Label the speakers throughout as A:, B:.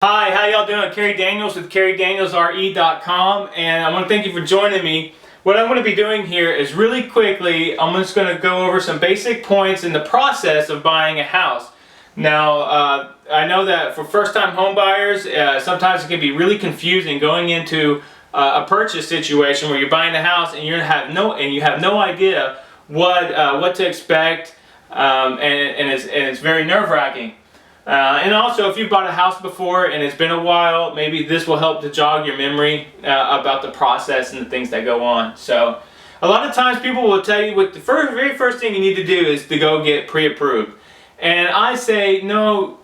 A: Hi, how y'all doing? Kerry Daniels with KerryDanielsRE.com, and I want to thank you for joining me. What I'm going to be doing here is really quickly, I'm just going to go over some basic points in the process of buying a house. Now, I know that for first-time home buyers, sometimes it can be really confusing going into a purchase situation where you're buying a house and you have no idea what to expect, and it's very nerve-wracking. And also, if you've bought a house before and it's been a while, maybe this will help to jog your memory about the process and the things that go on. So, a lot of times people will tell you what the very first thing you need to do is to go get pre-approved. And I say, no,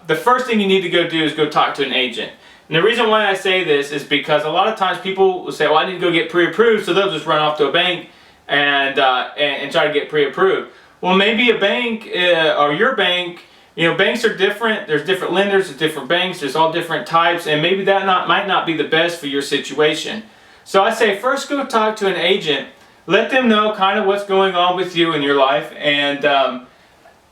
A: the first thing you need to go do is go talk to an agent. And the reason why I say this is because a lot of times people will say, well, I need to go get pre-approved, so they'll just run off to a bank and try to get pre-approved. Well, maybe a bank or your bank, banks are different. There's different lenders, there's different banks, there's all different types, and maybe that might not be the best for your situation. So I say first go talk to an agent, let them know kind of what's going on with you in your life, and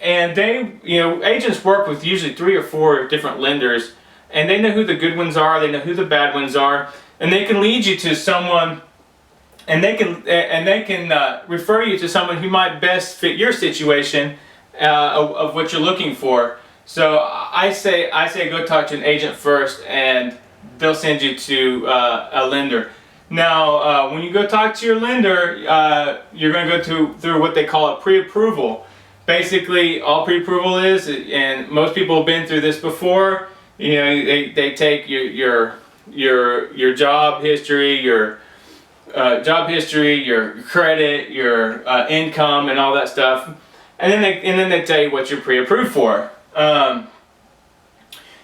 A: they, agents work with usually 3 or 4 different lenders, and they know who the good ones are, they know who the bad ones are, and they can lead you to someone, and they can refer you to someone who might best fit your situation. Of what you're looking for. So I say go talk to an agent first, and they'll send you to a lender. Now, when you go talk to your lender, you're going to go through what they call a pre-approval. Basically, all pre-approval is, and most people have been through this before. They take your job history, your credit, your income, and all that stuff. And then they tell you what you're pre-approved for. And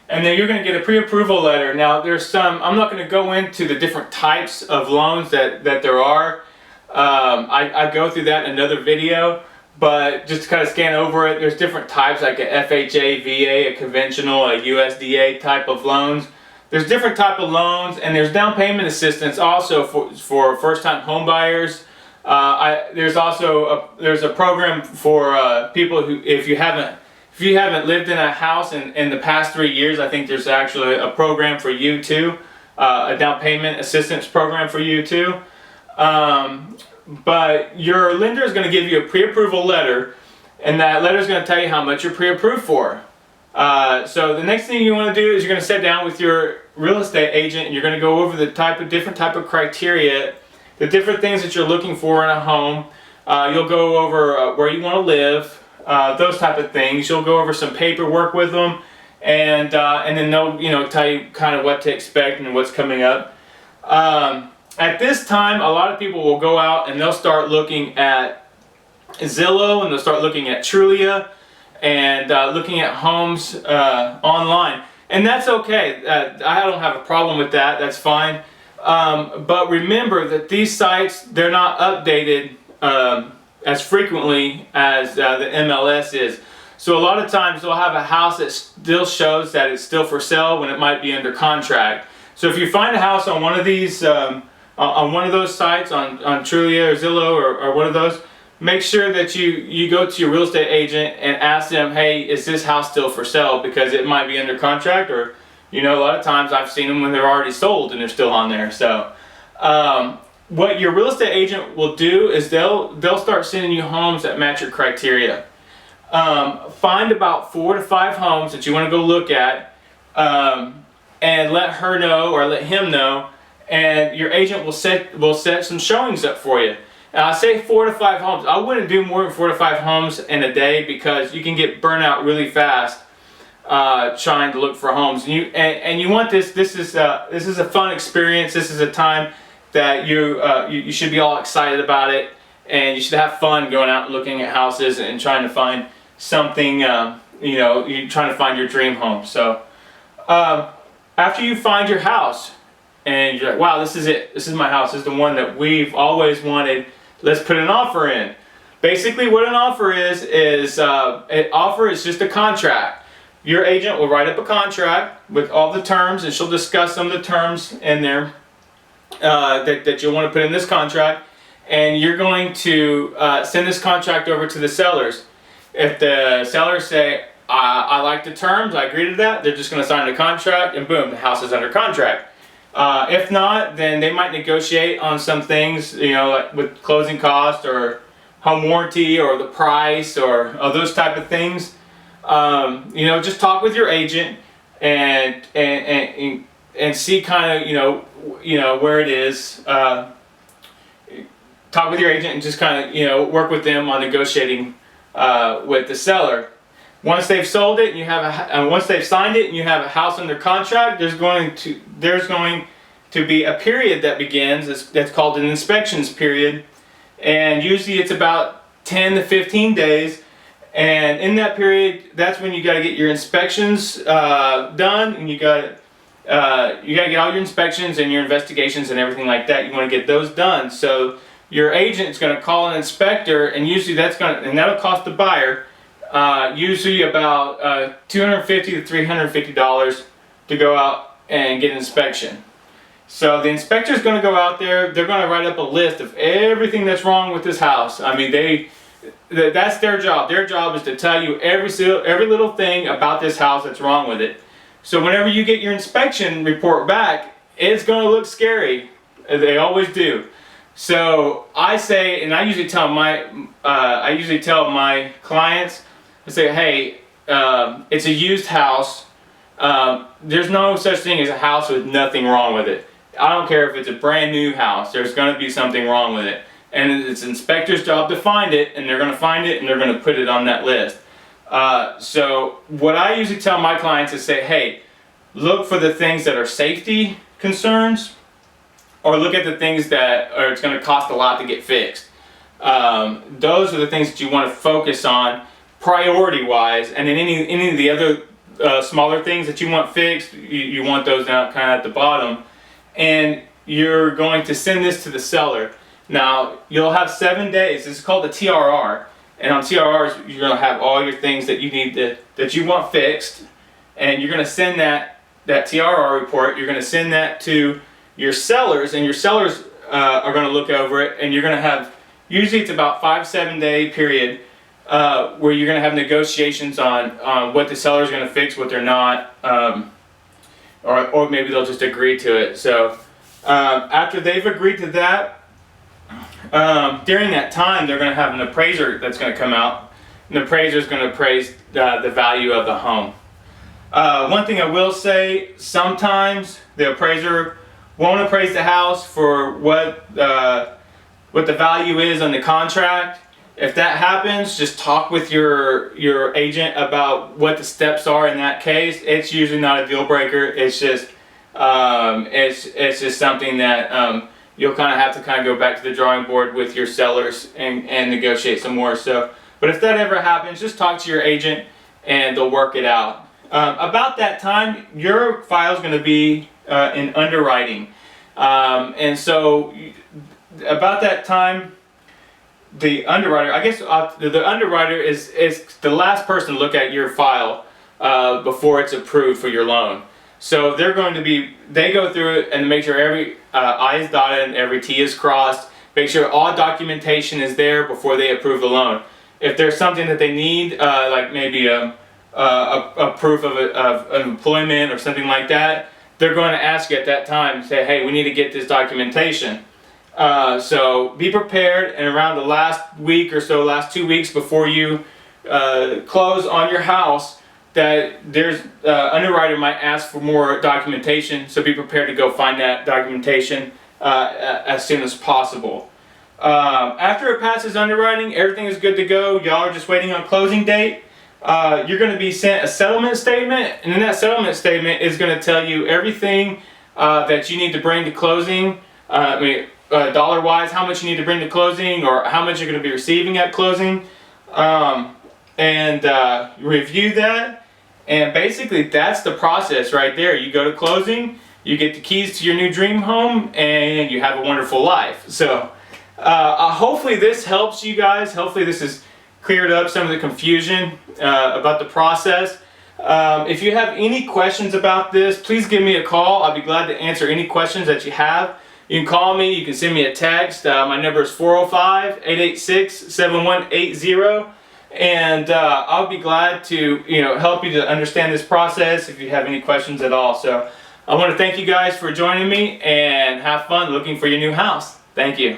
A: then you're going to get a pre-approval letter. Now I'm not going to go into the different types of loans that there are. I go through that in another video, but just to kind of scan over it, there's different types like a FHA, VA, a conventional, a USDA type of loans. There's different type of loans, and there's down payment assistance also for first-time home buyers. There's a program for people who, if you haven't lived in a house in the past 3 years, I think there's actually a program for you too, a down payment assistance program for you too. But your lender is going to give you a pre-approval letter, and that letter is going to tell you how much you're pre-approved for. So the next thing you want to do is you're going to sit down with your real estate agent, and you're going to go over the different type of criteria, the different things that you're looking for in a home. You'll go over where you want to live, those type of things. You'll go over some paperwork with them, and then they'll tell you kind of what to expect and what's coming up. At this time, a lot of people will go out and they'll start looking at Zillow, and they'll start looking at Trulia, and looking at homes online. And that's okay. I don't have a problem with that. That's fine. But remember that these sites, they're not updated as frequently as the MLS is. So a lot of times they'll have a house that still shows that it's still for sale when it might be under contract. So if you find a house on one of these, on one of those sites, on Trulia or Zillow or one of those, make sure that you go to your real estate agent and ask them, hey, is this house still for sale? Because it might be under contract, or a lot of times I've seen them when they're already sold and they're still on there. So what your real estate agent will do is they'll start sending you homes that match your criteria. Find about 4 to 5 homes that you want to go look at, and let her know or let him know, and your agent will set some showings up for you. I say 4 to 5 homes. I wouldn't do more than 4 to 5 homes in a day, because you can get burnt out really fast trying to look for homes. And you want this. This is a fun experience. This is a time that you should be all excited about it, and you should have fun going out and looking at houses and trying to find something. You're trying to find your dream home. So after you find your house and you're like, wow, this is it. This is my house. This is the one that we've always wanted. Let's put an offer in. Basically, what an offer is an offer is just a contract. Your agent will write up a contract with all the terms, and she'll discuss some of the terms in there that you'll want to put in this contract, and you're going to send this contract over to the sellers. If the sellers say, I like the terms, I agree to that, they're just going to sign the contract, and boom, the house is under contract. If not, then they might negotiate on some things, like with closing costs or home warranty or the price or those type of things. Just talk with your agent and see kind of where it is. Talk with your agent and just kind of work with them on negotiating with the seller. Once they've sold it and once they've signed it and you have a house under contract, there's going to be a period that begins that's called an inspections period, and usually it's about 10 to 15 days. And in that period, that's when you got to get your inspections done, and you got to get all your inspections and your investigations and everything like that. You want to get those done. So your agent is going to call an inspector, and usually that'll cost the buyer usually about $250 to $350 to go out and get an inspection. So the inspector is going to go out there. They're going to write up a list of everything that's wrong with this house. I mean, that's their job. Their job is to tell you every little thing about this house that's wrong with it. So whenever you get your inspection report back, it's going to look scary. They always do. So I say, and I usually tell my clients, I say, hey, it's a used house. There's no such thing as a house with nothing wrong with it. I don't care if it's a brand new house. There's going to be something wrong with it. And it's the inspector's job to find it, and they're going to find it, and they're going to put it on that list. So what I usually tell my clients is say, hey, look for the things that are safety concerns, or look at the things that it's going to cost a lot to get fixed. Those are the things that you want to focus on priority-wise, and then any of the other smaller things that you want fixed, you want those down kind of at the bottom. And you're going to send this to the seller. Now, you'll have 7 days. This is called a TRR. And on TRRs, you're going to have all your things that you need that you want fixed. And you're going to send that TRR report, you're going to send that to your sellers, and your sellers are going to look over it, and you're going to have, usually it's about 5-7 day period where you're going to have negotiations on what the seller's going to fix, what they're not, or maybe they'll just agree to it. So after they've agreed to that, during that time they're going to have an appraiser that's going to come out. An appraiser is going to appraise the value of the home. One thing I will say, sometimes the appraiser won't appraise the house for what the value is on the contract. If that happens, just talk with your agent about what the steps are in that case. It's usually not a deal breaker. It's just something that you'll kind of have to go back to the drawing board with your sellers and negotiate some more. So, but if that ever happens, just talk to your agent and they'll work it out. About that time, your file is going to be in underwriting, and so about that time, the underwriter, the underwriter is the last person to look at your file before it's approved for your loan. So they go through it and make sure every I is dotted and every T is crossed. Make sure all documentation is there before they approve the loan. If there's something that they need, like maybe a proof of employment or something like that, they're going to ask you at that time, say, hey, we need to get this documentation. So be prepared, and around the last week or so, last 2 weeks before you close on your house, that there's underwriter might ask for more documentation, so be prepared to go find that documentation as soon as possible. After it passes underwriting, everything is good to go. Y'all are just waiting on closing date. You're going to be sent a settlement statement, and in that settlement statement is going to tell you everything that you need to bring to closing. Dollar-wise, how much you need to bring to closing, or how much you're going to be receiving at closing, and review that. And basically, that's the process right there. You go to closing, you get the keys to your new dream home, and you have a wonderful life. So, hopefully this helps you guys. Hopefully this has cleared up some of the confusion about the process. If you have any questions about this, please give me a call. I'll be glad to answer any questions that you have. You can call me, you can send me a text. My number is 405-886-7180. and I'll be glad to help you to understand this process if you have any questions at all. So I want to thank you guys for joining me, and have fun looking for your new house. Thank you.